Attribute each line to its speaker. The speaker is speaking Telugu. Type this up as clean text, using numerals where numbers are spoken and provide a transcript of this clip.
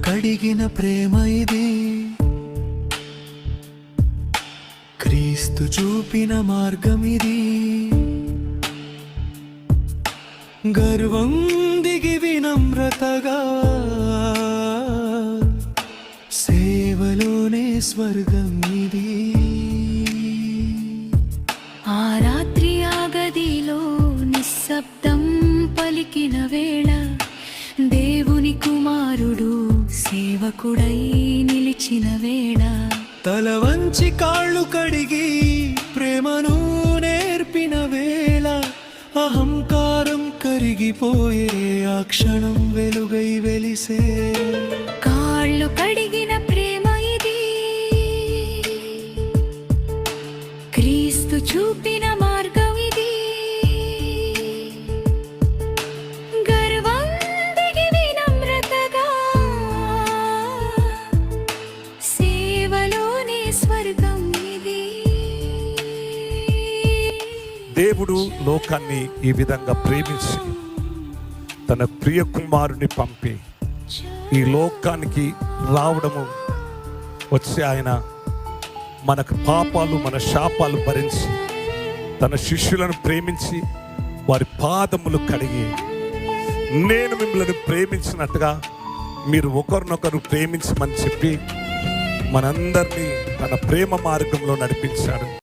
Speaker 1: కడిగిన ప్రేమ ఇది, క్రీస్తు చూపిన మార్గం ఇది. గర్వం దిగి వినమ్రతగా, సేవలోనే స్వర్గం ఇది.
Speaker 2: ఆ రాత్రి ఆ గదిలో నిశ్శబ్దం పలికిన వేళ, దేవుని కుమారుడు సేవకుడై నిలిచిన వేళ,
Speaker 1: తల వంచి కాళ్ళు కడిగి ప్రేమను నేర్పిన వేళ, అహంకారం కరిగిపోయే ఆ క్షణం వెలుగై వెలిసే.
Speaker 2: కాళ్ళు కడిగిన ప్రేమ ఇది, క్రీస్తు చూపిన మార్గం ఇది. గర్వం దిగి వినమ్రతగా, సేవలోనే స్వర్గం ఇది.
Speaker 3: దేవుడు లోకాన్ని ఈ విధంగా ప్రేమించి తన ప్రియ కుమారుని పంపి ఈ లోకానికి రావడము వచ్చి ఆయన మనకు పాపాలు మన శాపాలు భరించి తన శిష్యులను ప్రేమించి వారి పాదములు కడిగి, నేను మిమ్మల్ని ప్రేమించినట్టుగా మీరు ఒకరినొకరు ప్రేమించమని చెప్పి మనందరినీ తన ప్రేమ మార్గంలో నడిపించాడు.